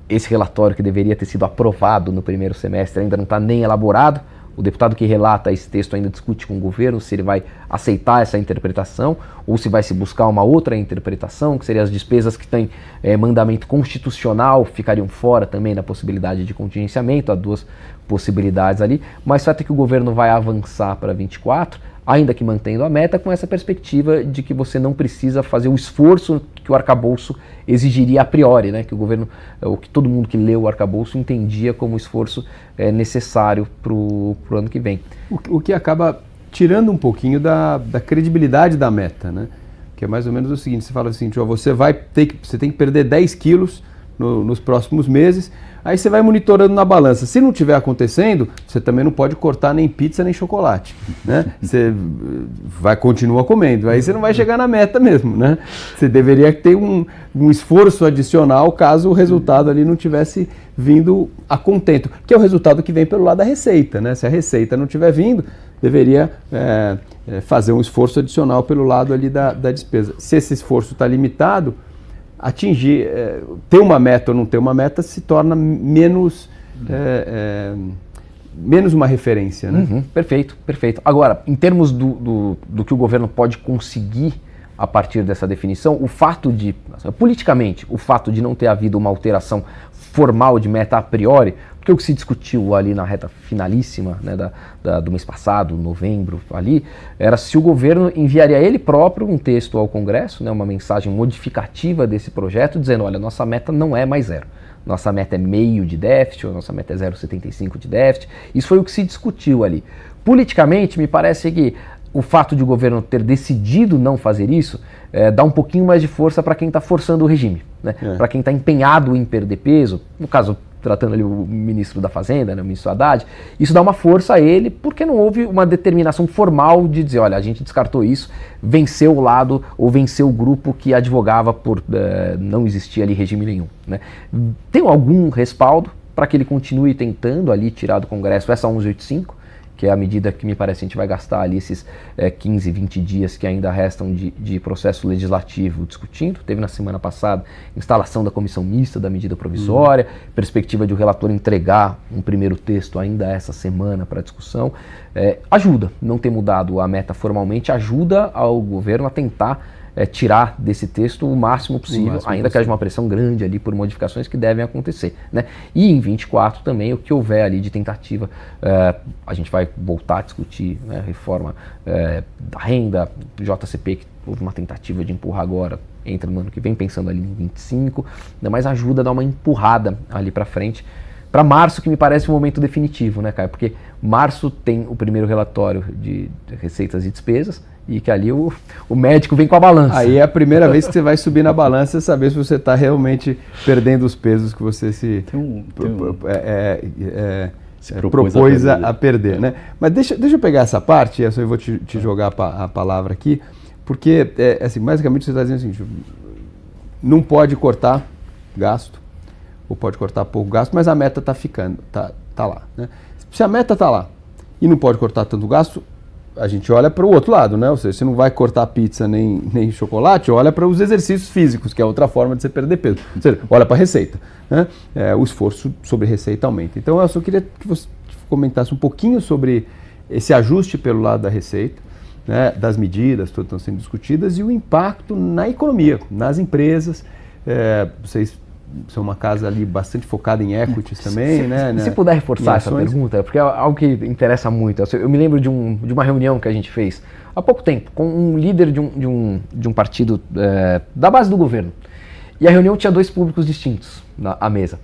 Esse relatório que deveria ter sido aprovado no primeiro semestre ainda não está nem elaborado. O deputado que relata esse texto ainda discute com o governo se ele vai aceitar essa interpretação ou se vai se buscar uma outra interpretação, que seriam as despesas que têm mandamento constitucional, ficariam fora também da possibilidade de contingenciamento. Há duas possibilidades ali, mas o fato é que o governo vai avançar para 24, ainda que mantendo a meta, com essa perspectiva de que você não precisa fazer o esforço que o arcabouço exigiria a priori, né? Que o governo, o que todo mundo que leu o arcabouço entendia como esforço necessário para o ano que vem. O que acaba tirando um pouquinho da credibilidade da meta, né? Que é mais ou menos o seguinte, você fala assim, você tem que perder 10 quilos nos próximos meses, aí você vai monitorando na balança. Se não estiver acontecendo, você também não pode cortar nem pizza nem chocolate, né? Você continua comendo, aí você não vai chegar na meta mesmo, né? Você deveria ter um esforço adicional caso o resultado ali não tivesse vindo a contento, que é o resultado que vem pelo lado da receita, né? Se a receita não estiver vindo, deveria fazer um esforço adicional pelo lado ali da despesa. Se esse esforço está limitado, atingir, ter uma meta ou não ter uma meta se torna menos uma referência, né? Uhum, perfeito. Agora, em termos do que o governo pode conseguir a partir dessa definição, politicamente, o fato de não ter havido uma alteração formal de meta a priori, porque o que se discutiu ali na reta finalíssima, né, do mês passado, novembro, ali, era se o governo enviaria ele próprio um texto ao Congresso, né, uma mensagem modificativa desse projeto, dizendo, olha, nossa meta não é mais 0. Nossa meta é meio de déficit, ou nossa meta é 0,75 de déficit. Isso foi o que se discutiu ali. Politicamente, me parece que o fato de o governo ter decidido não fazer isso dá um pouquinho mais de força para quem está forçando o regime, né? Para quem está empenhado em perder peso, no caso, tratando ali o ministro da Fazenda, né, o ministro Haddad, isso dá uma força a ele porque não houve uma determinação formal de dizer, olha, a gente descartou isso, venceu o lado ou venceu o grupo que advogava por não existir ali regime nenhum, né? Tem algum respaldo para que ele continue tentando ali tirar do Congresso essa 1185, que é a medida que me parece a gente vai gastar ali esses 15, 20 dias que ainda restam de processo legislativo discutindo. Teve na semana passada instalação da comissão mista da medida provisória, perspectiva de o relator entregar um primeiro texto ainda essa semana para discussão. Ajuda, não ter mudado a meta formalmente, ajuda ao governo a tentar tirar desse texto o máximo possível, ainda que haja uma pressão grande ali por modificações que devem acontecer, né? E em 24 também, o que houver ali de tentativa, a gente vai voltar a discutir, né, reforma da renda, JCP, que houve uma tentativa de empurrar agora, entra no ano que vem, pensando ali em 25, né, mas ajuda a dar uma empurrada ali para frente, para março, que me parece um momento definitivo, né, Caio? Porque março tem o primeiro relatório de receitas e despesas, e que ali o médico vem com a balança. Aí é a primeira vez que você vai subir na balança e saber se você está realmente perdendo os pesos que você se propôs a perder, né? Mas deixa eu pegar essa parte, eu vou te jogar a palavra aqui, porque assim, basicamente você está dizendo o seguinte, não pode cortar gasto, ou pode cortar pouco gasto, mas a meta está ficando, tá lá, né? Se a meta está lá e não pode cortar tanto gasto, a gente olha para o outro lado, né? Ou seja, você não vai cortar pizza nem chocolate, olha para os exercícios físicos, que é outra forma de você perder peso. Ou seja, olha para a receita, né? O esforço sobre receita aumenta. Então, eu só queria que você comentasse um pouquinho sobre esse ajuste pelo lado da receita, né? Das medidas, todas estão sendo discutidas, e o impacto na economia, nas empresas. Vocês são uma casa ali bastante focada em equities também, né? Se puder reforçar essa pergunta, porque é algo que interessa muito. Eu me lembro de uma reunião que a gente fez há pouco tempo com um líder de um partido da base do governo. E a reunião tinha dois públicos distintos à mesa.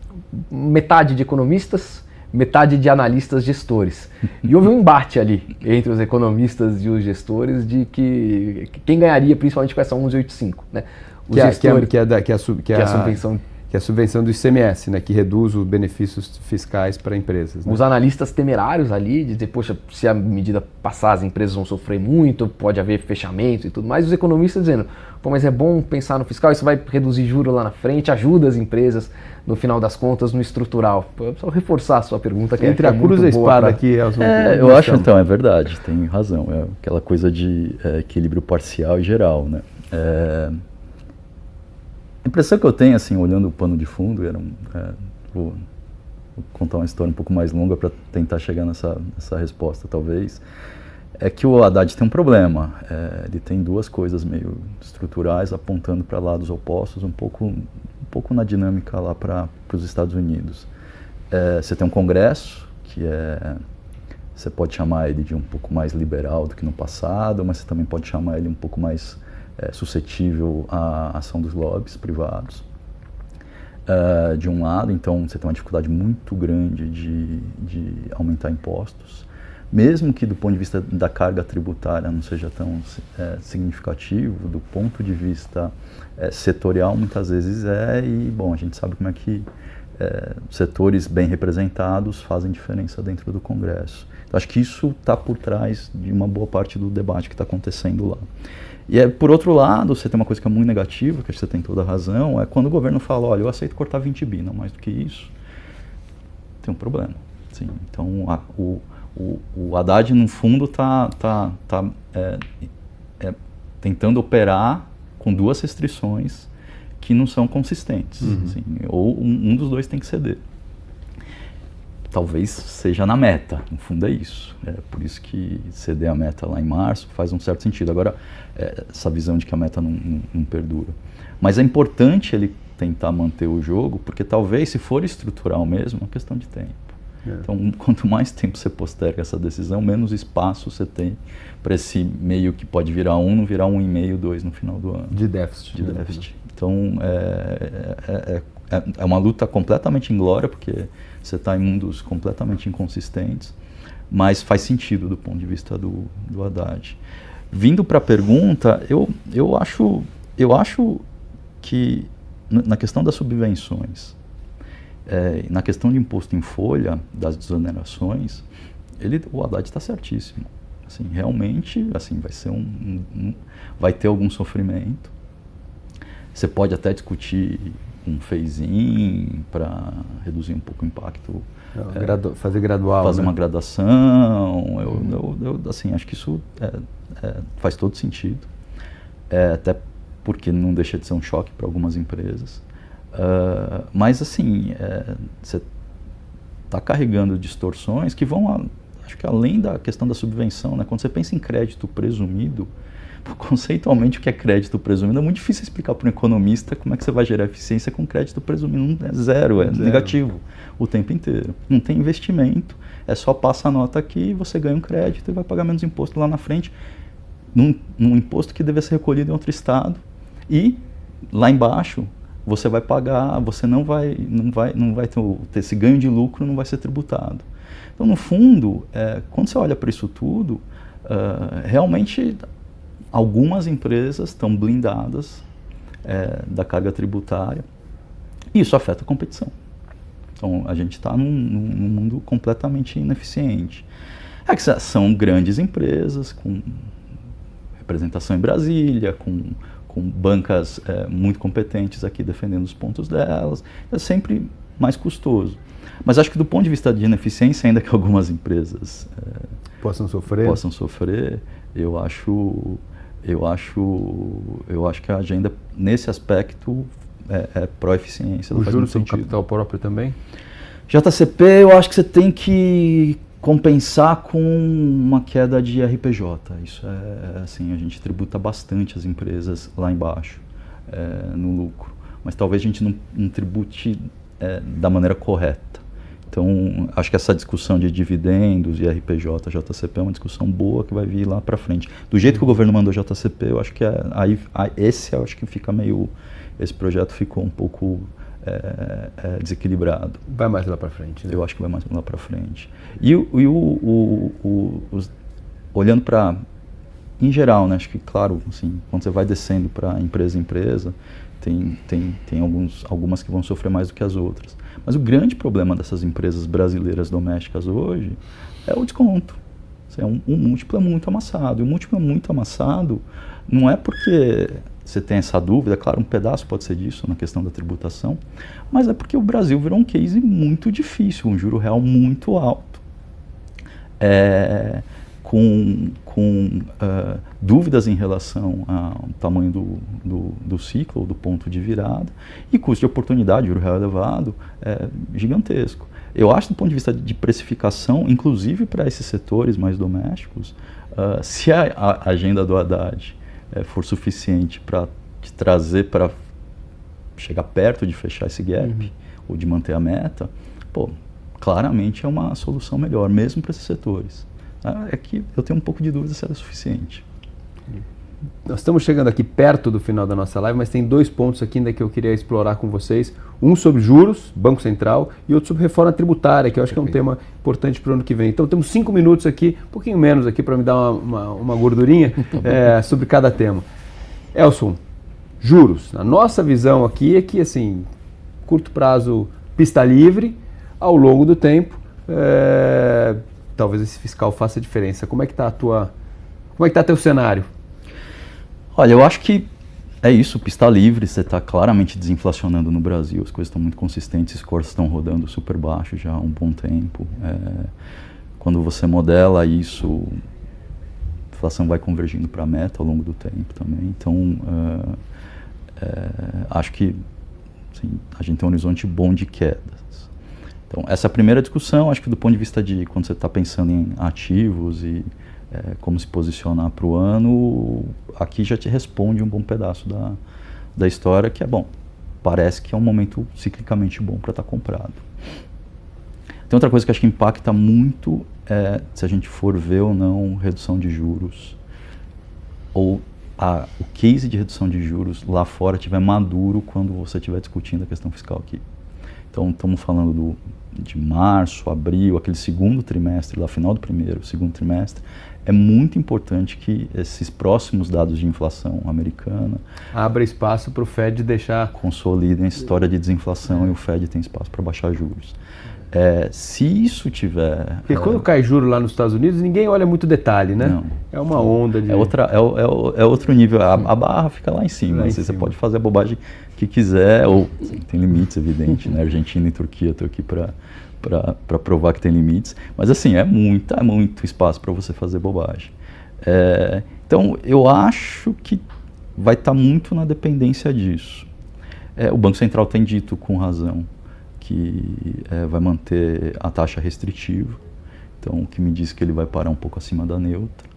Metade de economistas, metade de analistas gestores. E houve um embate ali entre os economistas e os gestores de que quem ganharia principalmente com essa 1185, né? Que é a subvenção. Que é a subvenção do ICMS, né, que reduz os benefícios fiscais para empresas. Né? Os analistas temerários ali, de dizer, poxa, se a medida passar, as empresas vão sofrer muito, pode haver fechamento e tudo mais. Os economistas dizendo, pô, mas é bom pensar no fiscal, isso vai reduzir juros lá na frente, ajuda as empresas, no final das contas, no estrutural. Só reforçar a sua pergunta, que entre é a cruz e a espada aqui. Eu acho, então, é verdade, tem razão. É aquela coisa de equilíbrio parcial e geral, né? A impressão que eu tenho, assim, olhando o pano de fundo, vou contar uma história um pouco mais longa para tentar chegar nessa resposta, talvez, é que o Haddad tem um problema. Ele tem duas coisas meio estruturais apontando para lados opostos, um pouco na dinâmica lá para os Estados Unidos. Você tem um Congresso, que você pode chamar ele de um pouco mais liberal do que no passado, mas você também pode chamar ele um pouco mais suscetível à ação dos lobbies privados, de um lado. Então você tem uma dificuldade muito grande de aumentar impostos, mesmo que do ponto de vista da carga tributária não seja tão significativo, do ponto de vista setorial muitas vezes e bom, a gente sabe como é que setores bem representados fazem diferença dentro do Congresso. Então acho que isso está por trás de uma boa parte do debate que está acontecendo lá. E por outro lado, você tem uma coisa que é muito negativa, que você tem toda a razão, é quando o governo fala, olha, eu aceito cortar 20 bi, não mais do que isso, tem um problema. Sim. Então, o Haddad, no fundo, está tentando operar com duas restrições que não são consistentes. Assim, ou um dos dois tem que ceder. Talvez seja na meta, no fundo é isso. Por isso que ceder a meta lá em março faz um certo sentido. Agora, essa visão de que a meta não perdura. Mas é importante ele tentar manter o jogo, porque talvez, se for estrutural mesmo, é uma questão de tempo. Então, quanto mais tempo você posterga essa decisão, menos espaço você tem para esse meio que pode virar 1, não virar 1,5, 2 no final do ano. De déficit. Então, é uma luta completamente inglória, porque você está em mundos completamente inconsistentes, mas faz sentido do ponto de vista do Haddad. Vindo para a pergunta, eu acho que na questão das subvenções, na questão de imposto em folha, das desonerações, o Haddad está certíssimo. Assim, realmente, assim, vai ter algum sofrimento. Você pode até discutir um phase-in para reduzir um pouco o impacto. Fazer gradual. Fazer uma gradação. Eu assim, acho que isso faz todo sentido. Até porque não deixa de ser um choque para algumas empresas. Mas, assim, você está carregando distorções que vão, acho que além da questão da subvenção, né? Quando você pensa em crédito presumido, conceitualmente o que é crédito presumido é muito difícil explicar para um economista como é que você vai gerar eficiência com crédito presumido. É zero, negativo o tempo inteiro. Não tem investimento, só passa a nota aqui, você ganha um crédito e vai pagar menos imposto lá na frente, num imposto que deve ser recolhido em outro estado, e lá embaixo você vai pagar, você não vai ter esse ganho de lucro, não vai ser tributado. Então, no fundo, quando você olha para isso tudo, realmente algumas empresas estão blindadas da carga tributária e isso afeta a competição. Então, a gente está num mundo completamente ineficiente. Que são grandes empresas com representação em Brasília, com bancas muito competentes aqui defendendo os pontos delas. É sempre mais custoso. Mas acho que do ponto de vista de ineficiência, ainda que algumas empresas possam sofrer, eu acho que a agenda, nesse aspecto, é pró-eficiência. O juros sobre capital próprio também? JCP, eu acho que você tem que compensar com uma queda de RPJ. Isso assim, a gente tributa bastante as empresas lá embaixo, no lucro. Mas talvez a gente não tribute da maneira correta. Então, acho que essa discussão de dividendos e RPJ, JCP é uma discussão boa que vai vir lá para frente. Do jeito que o governo mandou JCP, eu acho que esse projeto ficou um pouco desequilibrado. Vai mais lá para frente, né? Eu acho que vai mais lá para frente. Olhando para, em geral, né, acho que, claro, assim, quando você vai descendo para empresa em empresa, tem algumas que vão sofrer mais do que as outras. Mas o grande problema dessas empresas brasileiras domésticas hoje é o desconto. Um múltiplo é muito amassado. E o múltiplo é muito amassado não é porque você tem essa dúvida, claro, um pedaço pode ser disso na questão da tributação, mas é porque o Brasil virou um case muito difícil, um juro real muito alto. Com dúvidas em relação ao tamanho do ciclo, ou do ponto de virada, e custo de oportunidade, juro real elevado, gigantesco. Eu acho, do ponto de vista de precificação, inclusive para esses setores mais domésticos, se a agenda do Haddad for suficiente para te trazer para chegar perto de fechar esse gap, ou de manter a meta, claramente é uma solução melhor, mesmo para esses setores. É que eu tenho um pouco de dúvida se ela é suficiente. Nós estamos chegando aqui perto do final da nossa live, mas tem 2 pontos aqui ainda que eu queria explorar com vocês. Um sobre juros, Banco Central, e outro sobre reforma tributária, que eu acho que é um tema importante para o ano que vem. Então temos 5 minutos aqui, um pouquinho menos aqui para me dar uma gordurinha sobre cada tema. Elson, juros. A nossa visão aqui é que, assim, curto prazo, pista livre, ao longo do tempo, talvez esse fiscal faça diferença. Como é que está teu cenário? Olha, eu acho que é isso, pista livre, você está claramente desinflacionando no Brasil, as coisas estão muito consistentes, os scores estão rodando super baixo já há um bom tempo. Quando você modela isso, a inflação vai convergindo para a meta ao longo do tempo também. Então, acho que assim, a gente tem um horizonte bom de quedas. Então, essa é a primeira discussão, acho que do ponto de vista de quando você está pensando em ativos e como se posicionar para o ano, aqui já te responde um bom pedaço da história, que é bom, parece que é um momento ciclicamente bom para estar comprado. Tem outra coisa que acho que impacta muito, se a gente for ver ou não redução de juros, ou o case de redução de juros lá fora estiver maduro quando você estiver discutindo a questão fiscal aqui. Então, estamos falando de março, abril, aquele segundo trimestre, lá final do segundo trimestre, é muito importante que esses próximos dados de inflação americana abra espaço para o Fed deixar... consolidem a história de desinflação e o Fed tem espaço para baixar juros. Se isso tiver... Porque quando cai juro lá nos Estados Unidos, ninguém olha muito detalhe, né? Não. É uma onda de... É outro nível, a barra fica lá em cima, você pode fazer a bobagem que quiser, ou tem limites, evidente, né? Argentina e Turquia estão aqui para provar que tem limites, mas assim, é muito espaço para você fazer bobagem. Então, eu acho que vai estar muito na dependência disso. O Banco Central tem dito com razão que vai manter a taxa restritiva, então o que me diz que ele vai parar um pouco acima da neutra.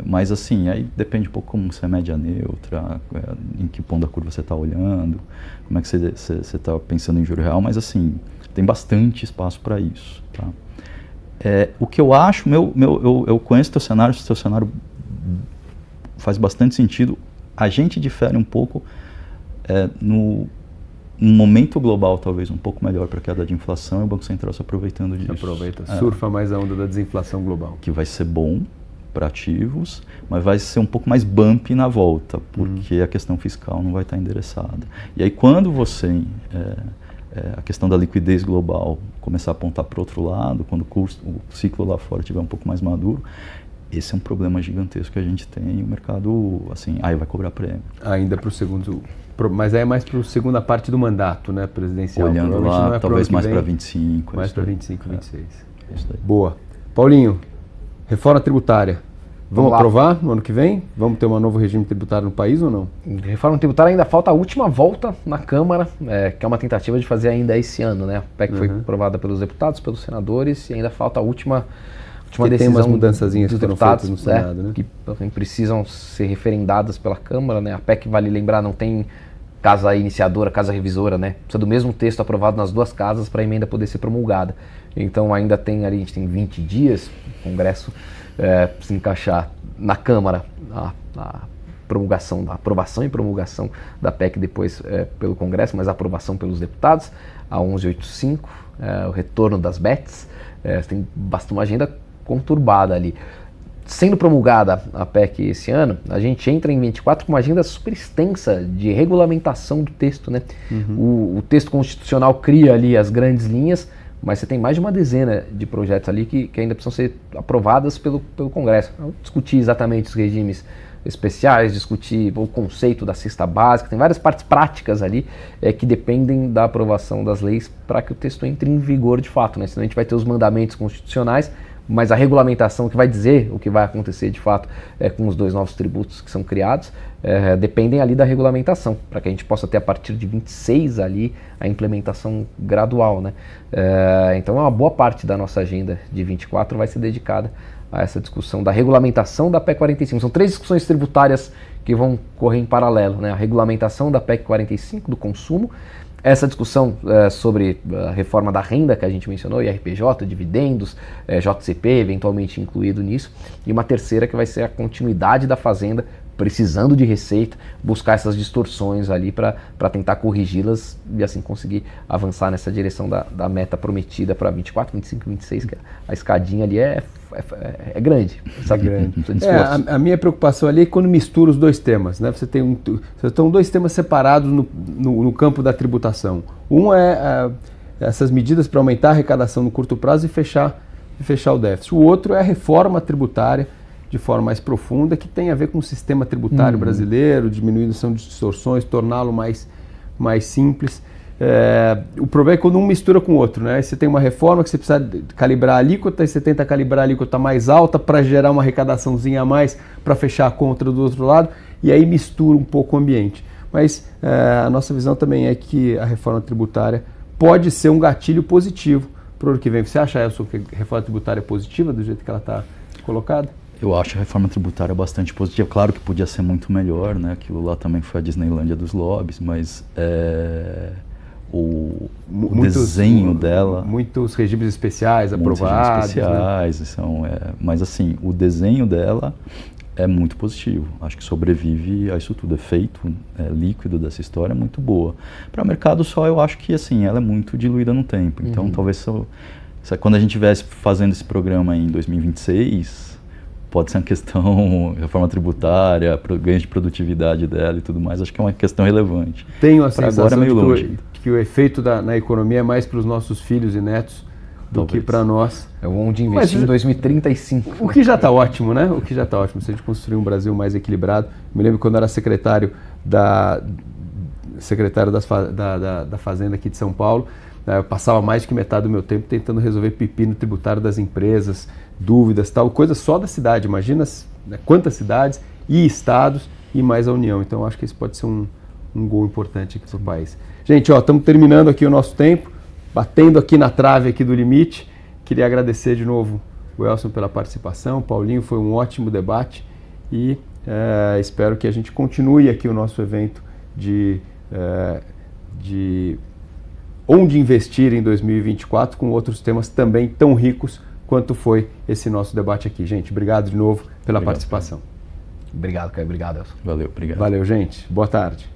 Mas assim, aí depende um pouco como você mede a neutra, em que ponto da curva você está olhando, como é que você está pensando em juro real, mas assim, tem bastante espaço para isso. Tá? O que eu acho, eu conheço o teu cenário faz bastante sentido, a gente difere um pouco no momento global talvez um pouco melhor para a queda de inflação e o Banco Central se aproveitando disso. Surfa mais a onda da desinflação global. Que vai ser bom para ativos, mas vai ser um pouco mais bumpy na volta, porque a questão fiscal não vai estar endereçada. E aí quando você, a questão da liquidez global começar a apontar para o outro lado, quando o ciclo lá fora estiver um pouco mais maduro, esse é um problema gigantesco que a gente tem, e o mercado, assim, aí vai cobrar prêmio. Ainda para o segundo, mas é mais para a segunda parte do mandato, né, presidencial. Olhando lá, não é talvez mais para 25. Mais para 25, 26. Boa. Paulinho, reforma tributária. Vamos aprovar no ano que vem? Vamos ter um novo regime tributário no país ou não? Reforma tributária ainda falta a última volta na Câmara, que é uma tentativa de fazer ainda esse ano, né? A PEC foi aprovada pelos deputados, pelos senadores, e ainda falta a última decisão. Tem umas mudançazinhas que foram feitas no Senado, né? Que precisam ser referendadas pela Câmara, né? A PEC, vale lembrar, não tem casa iniciadora, casa revisora, né? Precisa do mesmo texto aprovado nas duas casas para a emenda poder ser promulgada. Então ainda tem ali, a gente tem 20 dias, o Congresso se encaixar na Câmara a promulgação, da aprovação e promulgação da PEC depois pelo Congresso, mas a aprovação pelos deputados, a 1185, o retorno das bets, tem bastante uma agenda conturbada ali. Sendo promulgada a PEC esse ano, a gente entra em 24 com uma agenda super extensa de regulamentação do texto, né? O texto constitucional cria ali as grandes linhas, mas você tem mais de uma dezena de projetos ali que ainda precisam ser aprovadas pelo Congresso. Discutir exatamente os regimes especiais, discutir o conceito da cesta básica, tem várias partes práticas ali que dependem da aprovação das leis para que o texto entre em vigor de fato, né? Senão a gente vai ter os mandamentos constitucionais, mas a regulamentação que vai dizer o que vai acontecer de fato com os 2 novos tributos que são criados, dependem ali da regulamentação, para que a gente possa ter a partir de 26 ali a implementação gradual, né? Então uma boa parte da nossa agenda de 24 vai ser dedicada a essa discussão da regulamentação da PEC 45. São 3 discussões tributárias que vão correr em paralelo, né? A regulamentação da PEC 45 do consumo, essa discussão sobre a reforma da renda que a gente mencionou, IRPJ, dividendos, JCP eventualmente incluído nisso, e uma terceira que vai ser a continuidade da Fazenda, precisando de receita, buscar essas distorções ali para tentar corrigi-las e assim conseguir avançar nessa direção da meta prometida para 24, 25, 26, que a escadinha ali é grande. Sabe? Grande. A minha preocupação ali é quando mistura os 2 temas, né? Você tem 2 temas separados no campo da tributação. Um é essas medidas para aumentar a arrecadação no curto prazo e fechar o déficit. O outro é a reforma tributária de forma mais profunda, que tem a ver com o sistema tributário brasileiro, diminuição de distorções, torná-lo mais simples. O problema é quando um mistura com o outro, né? Você tem uma reforma que você precisa calibrar a alíquota, e você tenta calibrar a alíquota mais alta para gerar uma arrecadaçãozinha a mais para fechar a conta do outro lado, e aí mistura um pouco o ambiente. Mas a nossa visão também é que a reforma tributária pode ser um gatilho positivo para o ano que vem. Você acha, Elson, que a reforma tributária é positiva do jeito que ela está colocada? Eu acho a reforma tributária bastante positiva. Claro que podia ser muito melhor, né? Aquilo lá também foi a Disneylândia dos lobbies, mas o desenho dela... Muitos regimes especiais aprovados. Regimes especiais, mas assim, o desenho dela é muito positivo. Acho que sobrevive a isso tudo. Efeito líquido dessa história é muito boa. Para o mercado só, eu acho que assim, ela é muito diluída no tempo. Então, talvez quando a gente estivesse fazendo esse programa em 2026... pode ser uma questão, reforma tributária, ganho de produtividade dela e tudo mais, acho que é uma questão relevante. Tenho a sensação agora é meio longe. Que o efeito na economia é mais para os nossos filhos e netos do que para nós. É onde investir em 2035. O que já está ótimo, né? O que já está ótimo, se a gente construir um Brasil mais equilibrado. Me lembro quando eu era secretário da Fazenda aqui de São Paulo, eu passava mais do que metade do meu tempo tentando resolver pepino tributário das empresas, dúvidas, tal, coisa só da cidade. Imagina quantas cidades e estados e mais a União. Então, acho que esse pode ser um gol importante aqui para o país. Gente, estamos terminando aqui o nosso tempo, batendo aqui na trave aqui do limite. Queria agradecer de novo o Elson pela participação, o Paulinho, foi um ótimo debate e espero que a gente continue aqui o nosso evento de onde investir em 2024 com outros temas também tão ricos quanto foi esse nosso debate aqui. Gente, obrigado de novo pela participação. Obrigado, Caio. Obrigado, Elson. Valeu, obrigado. Valeu, gente. Boa tarde.